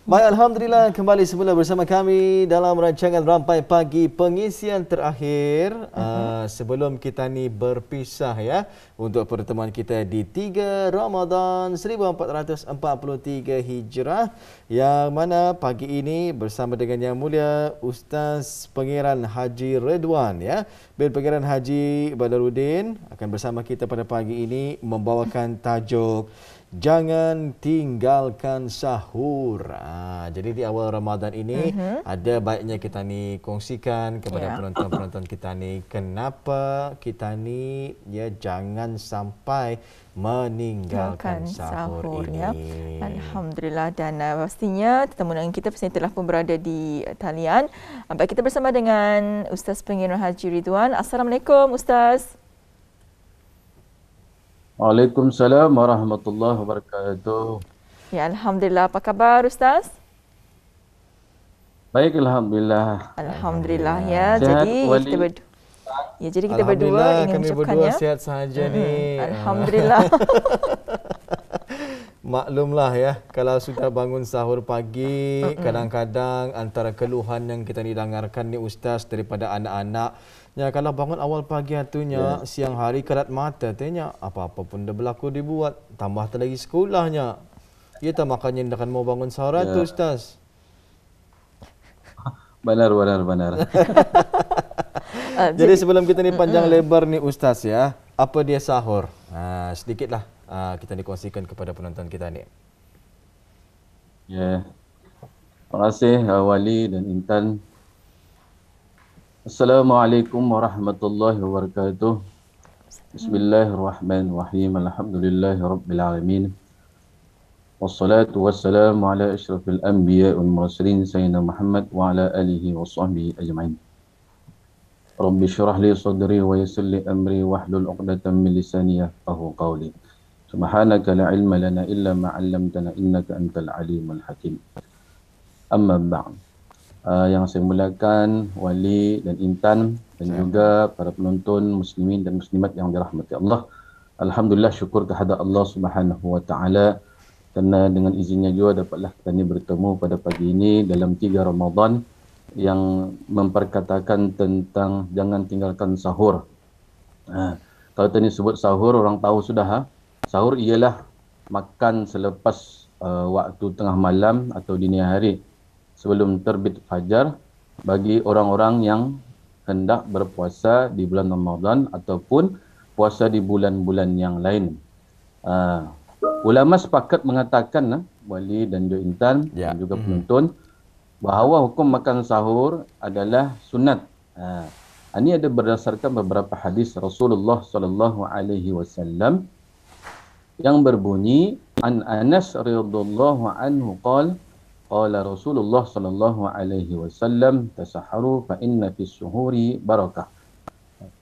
Baik, Alhamdulillah kembali semula bersama kami dalam rancangan Rampai Pagi pengisian terakhir sebelum kita ni berpisah ya untuk pertemuan kita di 3 Ramadan 1443 Hijrah, yang mana pagi ini bersama dengan Yang Mulia Ustaz Pangeran Haji Redwan ya. Bin Pangeran Haji Badaruddin akan bersama kita pada pagi ini membawakan tajuk Jangan tinggalkan sahur. Jadi di awal Ramadan ini ada baiknya kita ni kongsikan kepada penonton-penonton kita ni kenapa kita ni ya jangan sampai meninggalkan sahur ini. Ya. Alhamdulillah, dan pastinya tetamu undangan kita pastinya telah pun berada di talian. Baik, kita bersama dengan Ustaz Pangeran Haji Ridwan. Assalamualaikum Ustaz. Waalaikumsalam warahmatullahi wabarakatuh. Ya, Alhamdulillah. Apa khabar Ustaz? Baik, Alhamdulillah. Alhamdulillah ya. Sehat, Jadi kita berdua ingin kami mengucapkan berdua ya. sihat sahaja ni. Alhamdulillah. Maklumlah ya, kalau sudah bangun sahur pagi, kadang-kadang antara keluhan yang kita dengarkan ni Ustaz daripada anak-anak, ya kalau bangun awal pagi atunya, siang hari kerat mata tanya apa-apa pun dah berlaku dibuat, tambah lagi sekolahnya. Ya tak, makanya dah kan mau bangun sahur tu Ustaz. Benar. Jadi sebelum kita ni panjang lebar ni Ustaz ya, apa dia sahur? Sedikitlah kita dikongsikan kepada penonton kita ni. Ya. Terima kasih Wali dan Intan. Assalamualaikum warahmatullahi wabarakatuh. Bismillahirrahmanirrahim. Alhamdulillahirabbil alamin. Wassalatu wassalamu ala asyrafil anbiya wal mursalin sayyidina Muhammad wa ala alihi wa sahbihi ajma'in. Rabbi syrah li sadri wa yassir li amri wahlul 'uqdatam min lisani yafqahu qawli. Subhanaka la ilma lana illa ma 'allamtana innaka antal alimul hakim. Amma ba'd. Yang saya mulakan Wali dan Intan dan juga para penonton muslimin dan muslimat yang dirahmati Allah. Alhamdulillah, syukur kehadrat Allah Subhanahu wa taala kerana dengan izinnya juga dapatlah kita ni bertemu pada pagi ini dalam 3 Ramadan yang memperkatakan tentang jangan tinggalkan sahur. Kalau tadi sebut sahur, orang tahu sudah. Sahur ialah makan selepas waktu tengah malam atau dini hari sebelum terbit fajar bagi orang-orang yang hendak berpuasa di bulan Ramadan ataupun puasa di bulan-bulan yang lain. Ulama sepakat mengatakan, Wali dan juga Intan dan juga penonton, bahawa hukum makan sahur adalah sunat. Ini ada berdasarkan beberapa hadis Rasulullah sallallahu alaihi wasallam yang berbunyi, an Anas radhiyallahu anhu qala Rasulullah sallallahu alaihi wasallam tasaharu fa inna fis suhuri barakah.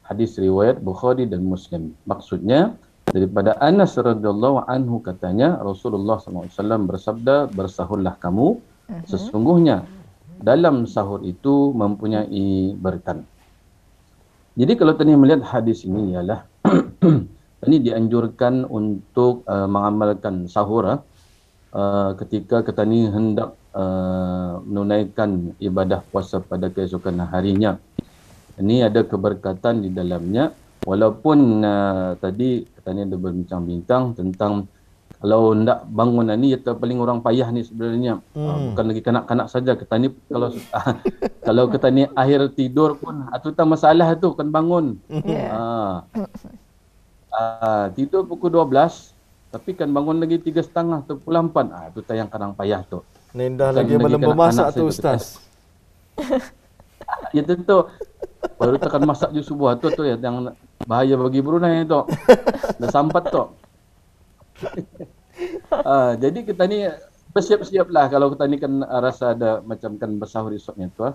Hadis riwayat Bukhari dan Muslim. Maksudnya daripada Anas radhiyallahu anhu katanya Rasulullah sallallahu alaihi wasallam bersabda, bersahurlah kamu, sesungguhnya dalam sahur itu mempunyai berkat. Jadi kalau tadi melihat hadis ini ialah ini dianjurkan untuk mengamalkan sahur ketika kita ni hendak menunaikan ibadah puasa pada keesokan harinya. Ini ada keberkatan di dalamnya, walaupun tadi kita ni ada berbincang-bincang tentang kalau hendak bangun ni kita paling orang payah ni sebenarnya. Bukan lagi kanak-kanak saja, kita ni kalau kita ni akhir tidur pun itu tak masalah tu kan bangun. Tidur pukul 12 tapi kan bangun lagi 3.30 atau pukul 4. Itu yang kadang payah tu. Nendah lagi belum memasak tu Ustaz. Ya tentu. Baru tekan masak je subuh tu yang bahaya bagi Brunei tu. Dah sampat tu. Jadi kita ni bersiap-siaplah kalau kita ni kan rasa ada macam kan bersahur esoknya tu.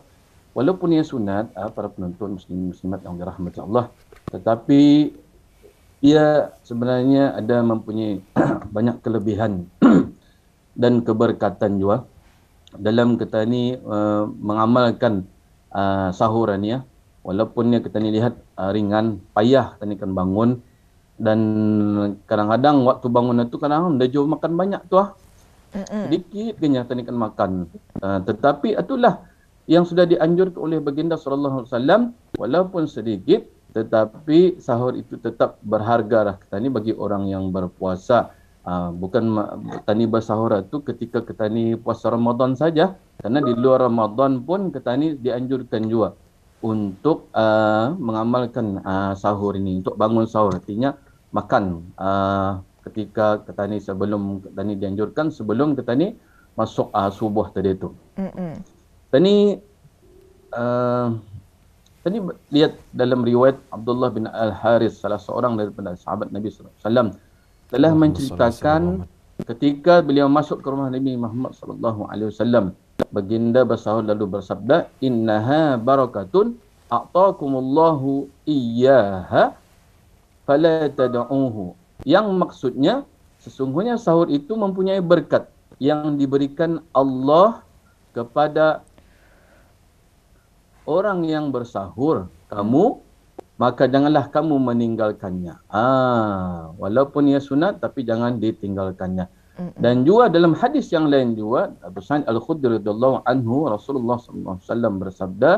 Walaupun ia sunat, para penonton muslimat yang dirahmati Allah, tetapi ia sebenarnya ada mempunyai banyak kelebihan dan keberkatan juga dalam kita ni mengamalkan sahuran ya. Walaupun kita ni lihat ringan, payah kita ni kan bangun, dan kadang-kadang waktu bangun itu kadang dah jauh makan banyak tu Sedikit kenyatan ikan makan. Tetapi itulah yang sudah dianjurkan oleh baginda sallallahu alaihi wasallam, walaupun sedikit tetapi sahur itu tetap berharga lah kita ni bagi orang yang berpuasa. Bukan ketani bersahur itu ketika ketani puasa Ramadan saja, karena di luar Ramadan pun ketani dianjurkan juga untuk mengamalkan sahur ini, untuk bangun sahur, artinya makan ketika ketani sebelum ketani dianjurkan sebelum ketani masuk subuh tadi itu. Tani tadi lihat dalam riwayat Abdullah bin Al-Haris, salah seorang daripada sahabat Nabi sallallahu alaihi wasallam, telah menceritakan ketika beliau masuk ke rumah Nabi Muhammad sallallahu alaihi wasallam, baginda bersahur lalu bersabda, innaha barakatun a'taakumullahu iyyaha fala tad'uhu. Yang maksudnya sesungguhnya sahur itu mempunyai berkat yang diberikan Allah kepada orang yang bersahur, kamu, maka janganlah kamu meninggalkannya. Walaupun ia sunat, tapi jangan ditinggalkannya. Dan juga dalam hadis yang lain juga, Abu Sa'id Al-Khudri radhiyallahu anhu, Rasulullah sallallahu alaihi wasallam bersabda,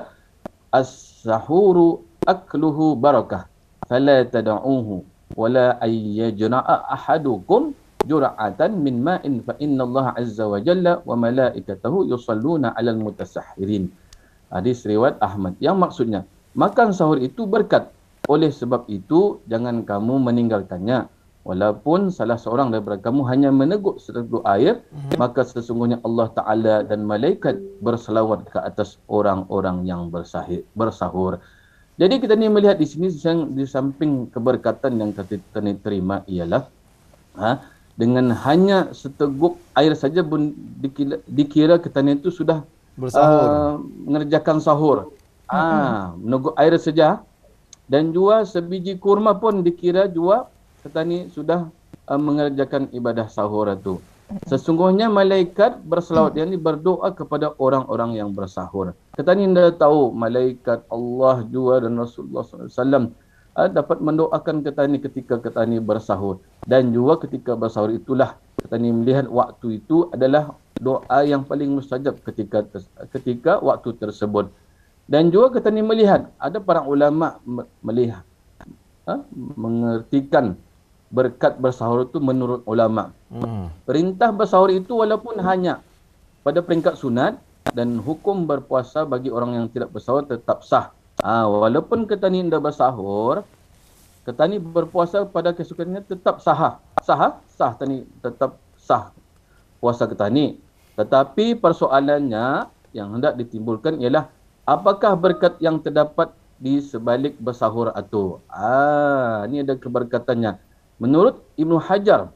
as-sahuru akluhu barakah, fala tad'uhu, wala ayyajra'a ahadukum jur'atan min ma'in, fa inna Allah azza wa jalla wa malaikatahu yusalluna 'alal mutasahhirin. Hadis riwayat Ahmad. Yang maksudnya, makan sahur itu berkat. Oleh sebab itu, jangan kamu meninggalkannya. Walaupun salah seorang daripada kamu hanya meneguk seteguk air, maka sesungguhnya Allah Ta'ala dan malaikat berselawat ke atas orang-orang yang bersahur. Jadi kita ni melihat di sini, di samping keberkatan yang kita ni terima ialah, dengan hanya seteguk air saja pun dikira kita ni itu sudah bersahur, mengerjakan sahur. Meneguk air saja, dan juga sebiji kurma pun dikira juga petani sudah mengerjakan ibadah sahur itu. Sesungguhnya malaikat berselawat, yang ini berdoa kepada orang-orang yang bersahur. Petani anda tahu malaikat Allah juga dan Rasulullah SAW dapat mendoakan petani ketika petani bersahur. Dan juga ketika bersahur itulah petani melihat waktu itu adalah doa yang paling mustajab ketika waktu tersebut. Dan juga kita ni melihat ada para ulama melihat mengertikan berkat bersahur itu menurut ulama. Perintah bersahur itu walaupun hanya pada peringkat sunat, dan hukum berpuasa bagi orang yang tidak bersahur tetap sah. Walaupun kita ni dah bersahur, kita ni berpuasa pada kesukaannya tetap sah tani, tetap sah puasa kita ni. Tetapi persoalannya yang hendak ditimbulkan ialah apakah berkat yang terdapat di sebalik bersahur itu? Ini ada keberkatannya. Menurut Ibnu Hajar,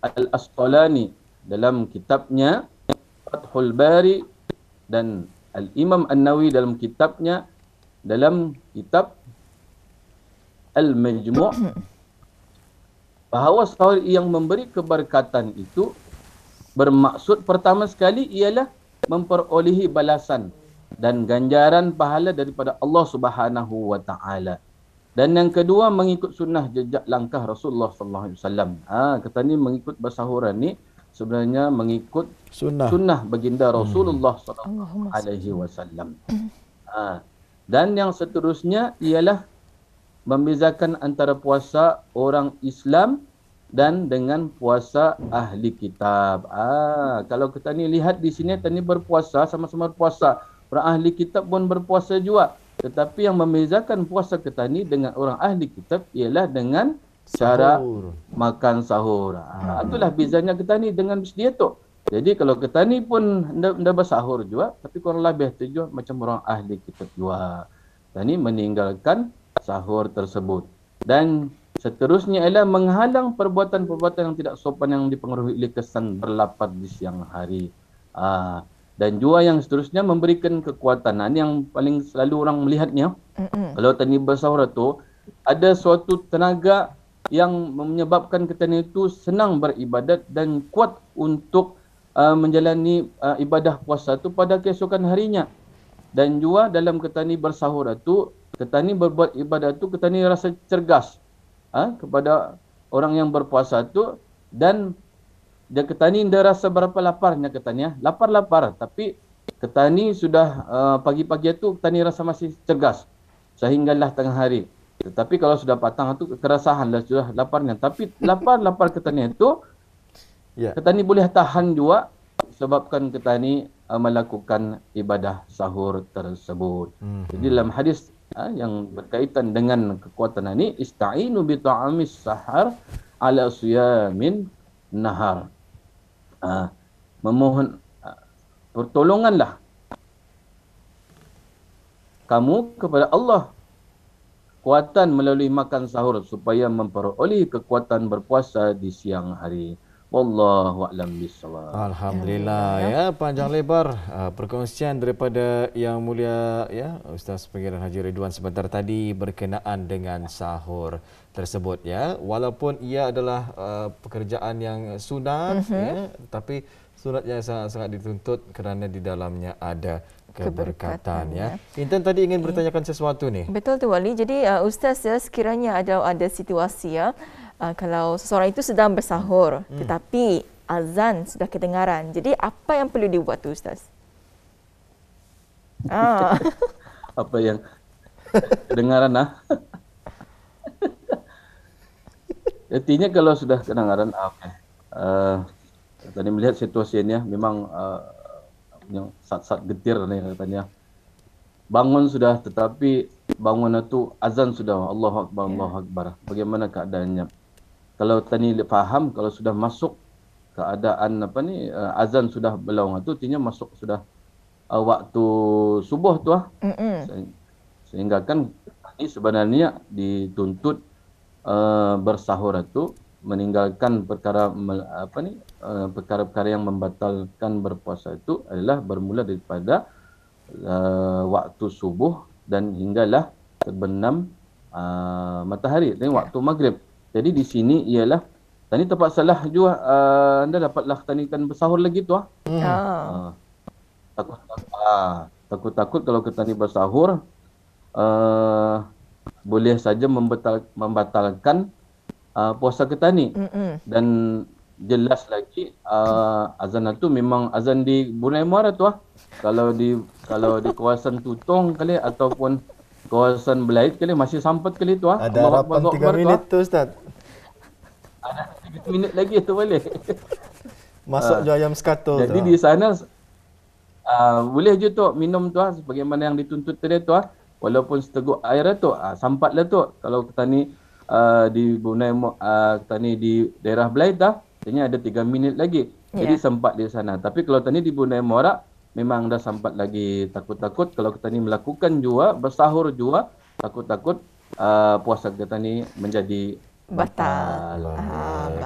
Al-Asqalani dalam kitabnya Fathul Bari, dan Al-Imam An-Nawawi dalam kitabnya, dalam kitab Al-Majmu', bahawa sahur yang memberi keberkatan itu bermaksud pertama sekali ialah memperolehi balasan dan ganjaran pahala daripada Allah Subhanahu wa taala. Dan yang kedua, mengikut sunnah jejak langkah Rasulullah sallallahu alaihi wasallam. Kata ni mengikut bersahuran ni sebenarnya mengikut sunnah baginda Rasulullah sallallahu alaihi wasallam. Dan yang seterusnya ialah membezakan antara puasa orang Islam dan dengan puasa ahli kitab. Kalau kita ni lihat di sini, kita ni berpuasa, sama-sama berpuasa. Orang ahli kitab pun berpuasa juga. Tetapi yang membezakan puasa kita ni dengan orang ahli kitab ialah dengan cara makan sahur. Itulah bezanya kita ni dengan dia tu. Jadi kalau kita ni pun dah bersahur juga, tapi kurang lebih tu juga macam orang ahli kitab juga. Kita ni meninggalkan sahur tersebut. Dan seterusnya ialah menghalang perbuatan-perbuatan yang tidak sopan yang dipengaruhi oleh kesan berlapar di siang hari. Dan juga yang seterusnya memberikan kekuatan. Ini yang paling selalu orang melihatnya. Kalau tadi bersahur itu, ada suatu tenaga yang menyebabkan kita itu senang beribadat dan kuat untuk menjalani ibadah puasa itu pada keesokan harinya. Dan juga dalam kita ni bersahur itu, kita ni berbuat ibadat itu, kita ni rasa cergas kepada orang yang berpuasa itu, dan dia ketani dia rasa berapa laparnya ketani ya. Lapar-lapar, tapi ketani sudah pagi-pagi itu ketani rasa masih cergas sehinggalah tengah hari. Tetapi kalau sudah patang itu kerasahan lah sudah laparnya. Tapi lapar ketani itu Ya. ketani boleh tahan juga sebabkan ketani melakukan ibadah sahur tersebut. Jadi dalam hadis yang berkaitan dengan kekuatan ini, ista'inu bi ta'amis sahar ala siyamin nahar. Memohon pertolonganlah kamu kepada Allah kekuatan melalui makan sahur supaya memperoleh kekuatan berpuasa di siang hari. Wallahu a'lam bissawab. Alhamdulillah ya, panjang lebar perkongsian daripada Yang Mulia ya Ustaz Pangeran Haji Ridwan sebentar tadi berkenaan dengan sahur tersebut ya. Walaupun ia adalah pekerjaan yang sunat ya, tapi sunatnya sangat-sangat dituntut kerana di dalamnya ada keberkatan ya. Intan tadi ingin bertanyakan sesuatu nih. Betul tu Wali. Jadi Ustaz ya, sekiranya ada situasi ya, kalau seseorang itu sedang bersahur tetapi azan sudah kedengaran. Jadi apa yang perlu dibuat tu Ustaz? Apa yang kedengaran Artinya kalau sudah kedengaran okey. Tadi melihat situasinya memang yang sat-sat getir ni katanya. Bangun sudah tetapi bangun itu azan sudah, Allahu Akbar, Allahu Akbar. Bagaimana keadaannya? Kalau tadi faham, kalau sudah masuk keadaan azan sudah berlaung itu artinya masuk sudah waktu subuh tu Sehingga kan ini sebenarnya dituntut bersahur itu meninggalkan perkara-perkara yang membatalkan berpuasa itu adalah bermula daripada waktu subuh dan hinggalah terbenam matahari, dan waktu maghrib. Jadi di sini ialah tadi tempat salah juga anda dapatlah tanikan bersahur lagi tu takut kalau kita ni bersahur boleh saja membatalkan puasa kita ni. Dan jelas lagi azan itu memang azan di Brunei Muara tu kalau di kawasan Tutong kali ataupun kawasan Belait kali masih sampat kali tu Ada harapan 3 minit tu Ustaz. Ada 3 minit lagi tu boleh. Masuk je ayam sekatul. Jadi di sana boleh je tu minum tu sebagaimana yang dituntut tadi tu walaupun seteguk air tu sampatlah tu. Kalau kita ni di Brunei kita ni di daerah Belait artinya ada 3 minit lagi. Jadi sempat di sana. Tapi kalau tadi di Brunei Muara memang dah sampai lagi. Takut-takut kalau kita ni melakukan juga bersahur juga takut-takut puasa kita ni menjadi batal.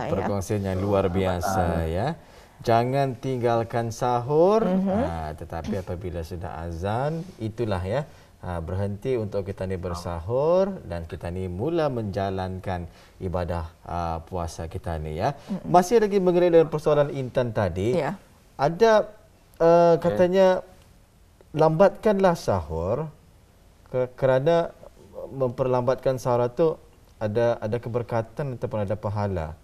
Perkongsian yang luar biasa ya. Jangan tinggalkan sahur tetapi apabila sudah azan itulah ya berhenti untuk kita ni bersahur dan kita ni mula menjalankan ibadah puasa kita ni ya. Masih lagi mengenai dengan persoalan Intan tadi. Ada katanya lambatkanlah sahur kerana memperlambatkan sahur itu ada keberkatan ataupun ada pahala.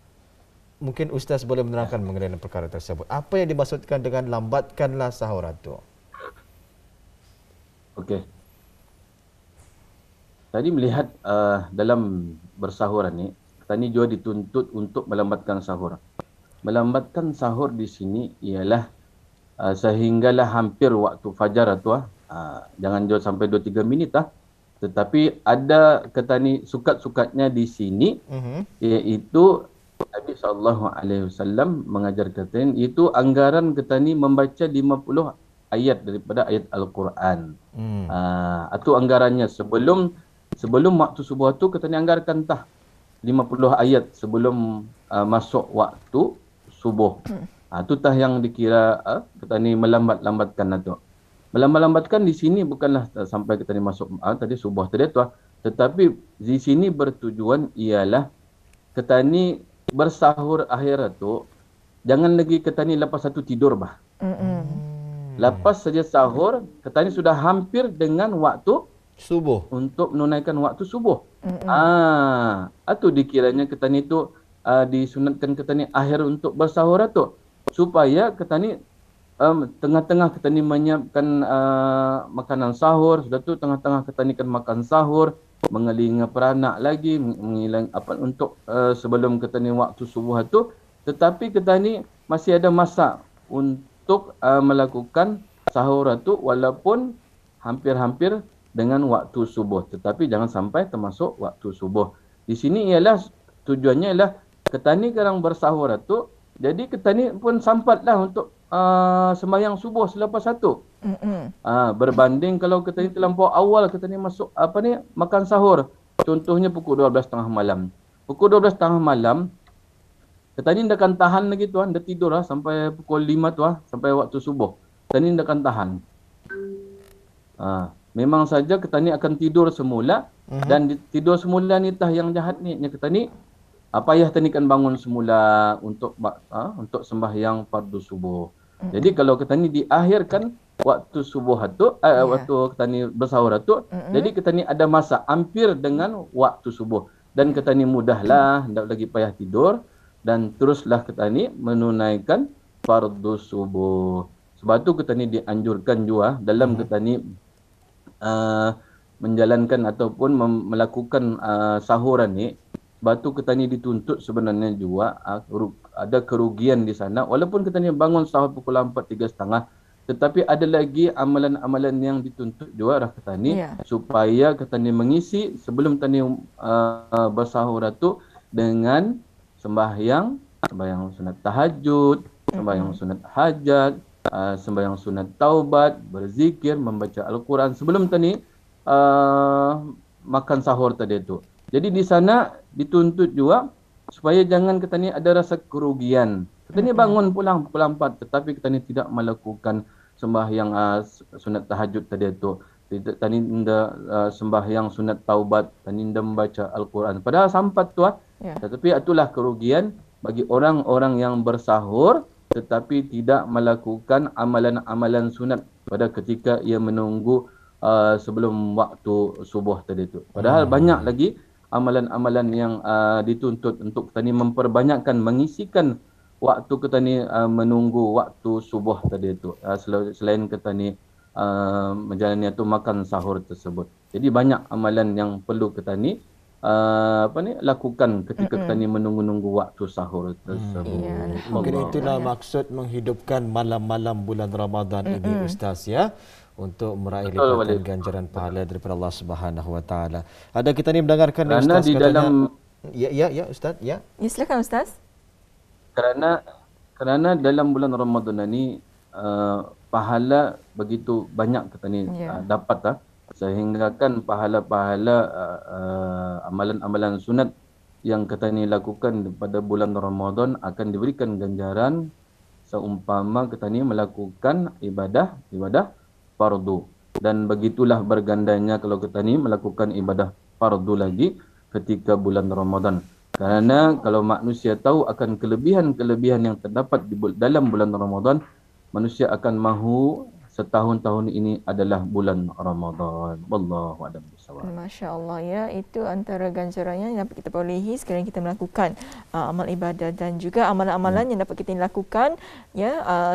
Mungkin Ustaz boleh menerangkan mengenai perkara tersebut. Apa yang dimaksudkan dengan lambatkanlah sahur itu? Okey. Tadi melihat dalam bersahur ni, kita ni juga dituntut untuk melambatkan sahur. Melambatkan sahur di sini ialah sehinggalah hampir waktu fajar tu jangan jauh sampai 2-3 minit tetapi ada ketani sukat-sukatnya di sini iaitu Nabi SAW mengajar kita itu anggaran ketani membaca 50 ayat daripada ayat Al-Quran. Itu anggarannya sebelum waktu subuh tu ketani anggarkan 50 ayat sebelum masuk waktu subuh. Itu yang dikira kita ni melambatkan tu. Melambatkan di sini bukanlah sampai kita ni masuk tadi subuh tadi tu, tetapi di sini bertujuan ialah kita ni bersahur akhir tu jangan lagi kita ni lepas satu tidur Lepas saja sahur kita ni sudah hampir dengan waktu subuh untuk menunaikan waktu subuh. Itu dikiranya kita ni tu disunatkan kita ni akhir untuk bersahur tu, supaya kita ni tengah-tengah kita ni menyiapkan makanan sahur, sudah tu tengah-tengah kita ni kan makan sahur, mengelinga peranak lagi, mengilang apa untuk sebelum kita ni waktu subuh tu, tetapi kita ni masih ada masa untuk melakukan sahur tu walaupun hampir-hampir dengan waktu subuh, tetapi jangan sampai termasuk waktu subuh. Di sini ialah tujuannya ialah kita ni sekarang bersahur tu, jadi kita ni pun sampatlah untuk sembahyang subuh selepas satu. Berbanding kalau kita ni terlampau awal kita ni masuk makan sahur. Contohnya pukul 12.30 malam. Pukul 12.30 malam kita ni dah akan tahan lagi tuan, dah tidur sampai pukul 5 sampai waktu subuh. Kita ni dah akan tahan. Memang saja kita ni akan tidur semula, dan tidur semula ni yang jahat ni kita ni payah tanikan bangun semula untuk sembahyang fardu subuh. Jadi kalau kita ni diakhirkan waktu subuh tu, waktu kita ni bersahur tu, jadi kita ni ada masa hampir dengan waktu subuh, dan kita ni mudahlah, tak lagi payah tidur, dan teruslah kita ni menunaikan fardu subuh. Sebab tu kita ni dianjurkan juga dalam kita ni menjalankan ataupun melakukan sahuran ni. Sebab tu kita ni dituntut sebenarnya juga ada kerugian di sana. Walaupun kita ni bangun sahur pukul 4:30, tetapi ada lagi amalan-amalan yang dituntut juga kita ni, supaya kita ni mengisi sebelum kita ni bersahur tu dengan sembahyang sunat tahajud, sembahyang sunat hajat, sembahyang sunat taubat, berzikir, membaca Al-Quran sebelum kita ni makan sahur tadi tu. Jadi di sana dituntut juga supaya jangan kita ni ada rasa kerugian. Kita ni bangun pulang pukul 4, tetapi kita ni tidak melakukan sembahyang sunat tahajud tadi tu. Kita ni sembahyang sunat taubat, kita ni membaca Al-Quran. Padahal sampat tu tetapi itulah kerugian bagi orang-orang yang bersahur tetapi tidak melakukan amalan-amalan sunat pada ketika ia menunggu sebelum waktu subuh tadi tu. Padahal banyak lagi amalan-amalan yang dituntut untuk kita ni memperbanyakkan, mengisikan waktu kita ni menunggu waktu subuh tadi tu, selain kita ni menjalani atau makan sahur tersebut. Jadi banyak amalan yang perlu kita ni lakukan ketika kita ni menunggu-nunggu waktu sahur tersebut. Mungkin itulah maksud menghidupkan malam-malam bulan Ramadan ini, Ustaz, ya, untuk meraih lipatan ganjaran pahala daripada Allah Subhanahu Wa Taala. Ada kita ni mendengarkan kerana Ustaz di katanya, dalam Ustaz, ya. Ya, silakan Ustaz. Kerana dalam bulan Ramadan ni pahala begitu banyak kita ni dapat sehingga kan pahala-pahala amalan-amalan sunat yang kita ni lakukan pada bulan Ramadan akan diberikan ganjaran seumpama kita ni melakukan ibadah fardu. Dan begitulah bergandanya kalau kita ni melakukan ibadah fardu lagi ketika bulan Ramadan. Kerana kalau manusia tahu akan kelebihan-kelebihan yang terdapat di dalam bulan Ramadan, manusia akan mahu setahun-tahun ini adalah bulan Ramadan. Wallahu a'lam bishawab. Masya-Allah, ya, itu antara ganjarannya yang dapat kita perolehi sekiranya kita melakukan amal ibadah dan juga amalan-amalan yang dapat kita lakukan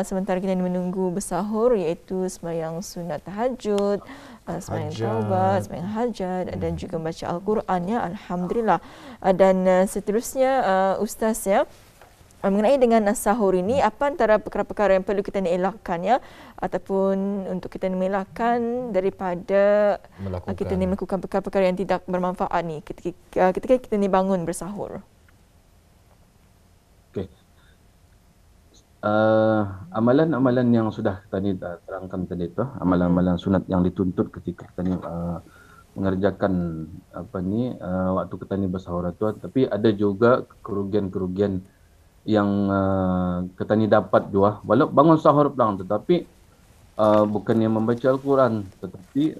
sementara kita menunggu bersahur, iaitu sembahyang sunat tahajud, sembahyang taubat, sembahyang hajat dan juga membaca Al-Quran, ya, alhamdulillah. Dan seterusnya Ustaz, ya, mengenai dengan sahur ini, apa antara perkara-perkara yang perlu kita elakkan, ya, ataupun untuk kita elakkan daripada kita ni melakukan perkara-perkara yang tidak bermanfaat ni ketika kita ni bangun bersahur? Okey. Amalan-amalan yang sudah kita ni terangkan tadi tu, amalan-amalan sunat yang dituntut ketika kita ni mengerjakan waktu kita ni bersahur tu, tapi ada juga kerugian-kerugian yang kita ni dapat juga walau bangun sahur pulang, tetapi bukannya membaca Al-Quran, tetapi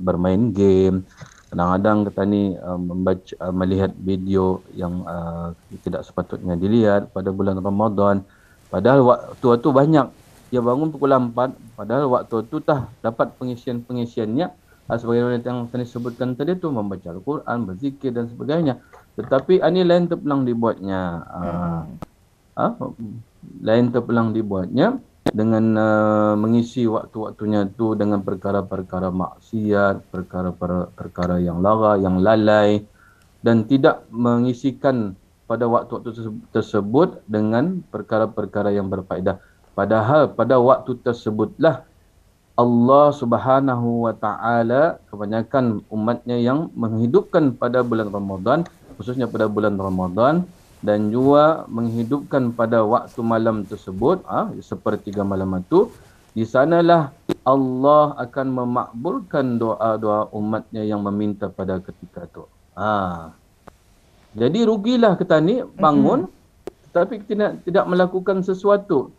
bermain game. Kadang-kadang kita ni melihat video yang tidak sepatutnya dilihat pada bulan Ramadan. Padahal waktu itu banyak. Dia bangun pukul 4, padahal waktu itu dapat pengisian-pengisiannya sebagaimana yang saya sebutkan tadi tu, membaca Al-Quran, berzikir dan sebagainya. Tetapi ini lain terpulang dibuatnya. Lain terpulang dibuatnya dengan mengisi waktu-waktunya tu dengan perkara-perkara maksiat, perkara-perkara yang lara, yang lalai, dan tidak mengisikan pada waktu-waktu tersebut dengan perkara-perkara yang berfaedah. Padahal pada waktu tersebutlah Allah Subhanahu wa taala kebanyakan umatnya yang menghidupkan pada bulan Ramadan, khususnya pada bulan Ramadan, dan juga menghidupkan pada waktu malam tersebut, sepertiga malam itu. Di sanalah Allah akan memakbulkan doa-doa umatnya yang meminta pada ketika itu. Jadi rugilah kita ni bangun tetapi tidak melakukan sesuatu.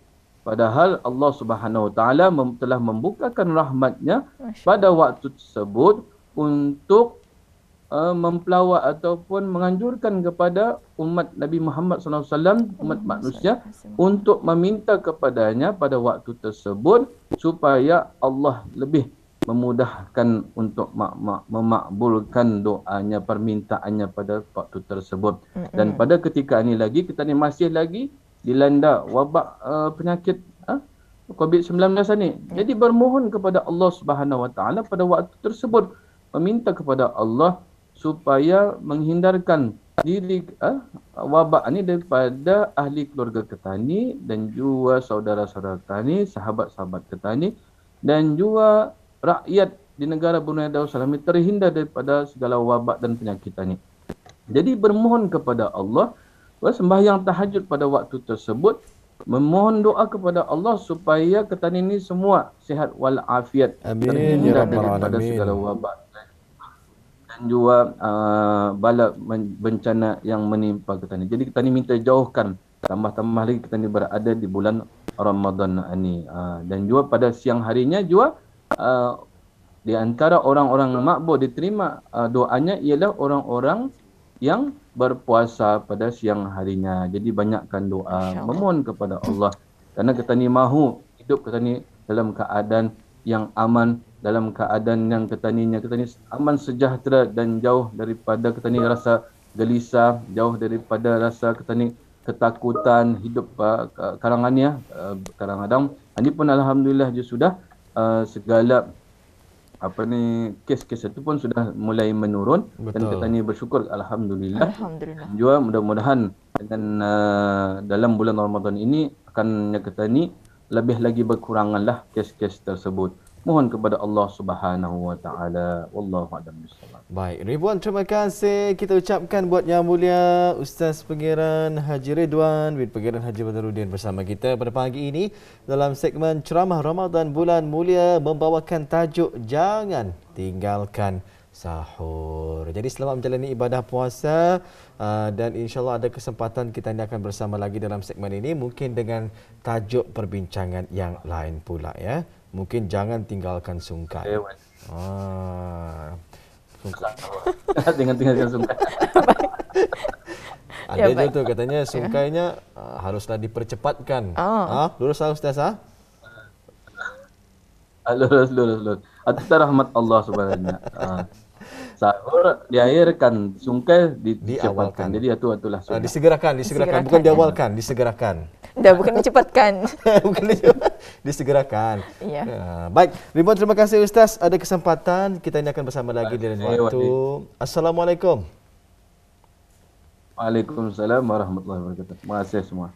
Padahal Allah Subhanahu Wa Taala telah membukakan rahmatnya pada waktu tersebut untuk mempelawak ataupun menganjurkan kepada umat Nabi Muhammad SAW, umat manusia, untuk meminta kepadanya pada waktu tersebut supaya Allah lebih memudahkan untuk memakbulkan doanya, permintaannya pada waktu tersebut. Dan pada ketika ini lagi, kita ni masih lagi dilanda wabak penyakit COVID-19 ni. Jadi bermohon kepada Allah Subhanahu Wa Taala pada waktu tersebut, meminta kepada Allah supaya menghindarkan diri wabak ini daripada ahli keluarga kita ni, dan juga saudara-saudara kita ni, sahabat-sahabat kita ni, dan juga rakyat di negara Brunei Darussalam ini terhindar daripada segala wabak dan penyakit ini. Jadi bermohon kepada Allah, sembahyang tahajud pada waktu tersebut, memohon doa kepada Allah supaya kita ini semua sihat wal afiat, terhindar daripada segala wabak dan juga bala bencana yang menimpa kita ni. Jadi kita ni minta jauhkan, tambah-tambah lagi kita ni berada di bulan Ramadan ini. Dan juga pada siang harinya juga di antara orang-orang makbul diterima doanya ialah orang-orang yang berpuasa pada siang harinya. Jadi banyakkan doa, memohon kepada Allah. Karena kita ni mahu hidup kita ni dalam keadaan yang aman, dalam keadaan yang kita ni aman, sejahtera, dan jauh daripada kita ni rasa gelisah, jauh daripada rasa kita ni ketakutan hidup kadang-kadang. Ini pun alhamdulillah sudah segala kes-kes itu pun sudah mulai menurun. Betul. Dan kita ni bersyukur alhamdulillah. Juga mudah-mudahan dengan dalam bulan Ramadan ini akan kita ni lebih lagi berkuranganlah kes-kes tersebut. Mohon kepada Allah Subhanahu Wa Taala. Wallahu a'lam bishawab. Baik, ribuan terima kasih kita ucapkan buat Yang Mulia Ustaz Pengiran Haji Ridwan bin Pengiran Haji Badruddin bersama kita pada pagi ini dalam segmen Ceramah Ramadan Bulan Mulia, membawakan tajuk Jangan Tinggalkan Sahur. Jadi selamat menjalani ibadah puasa, dan insya-Allah ada kesempatan kita ni akan bersama lagi dalam segmen ini, mungkin dengan tajuk perbincangan yang lain pula ya. Mungkin jangan tinggalkan sungkai. Jangan tinggalkan sungkai. Ada je tu katanya sungkainya haruslah dipercepatkan. Lurus Ustaz Lurus. Atas rahmat Allah Subhanahu. Sahur diakhirkan, sungkai dicepatkan. Jadi itulah sunnah. Disegerakan, bukan diawalkan, disegerakan. Dah bukan dicepatkan. Bukan disegerakan. Ya. Baik, ribuan terima kasih Ustaz. Ada kesempatan kita ini akan bersama lagi di lain waktu. Assalamualaikum. Waalaikumsalam warahmatullahi wabarakatuh. Terima kasih semua.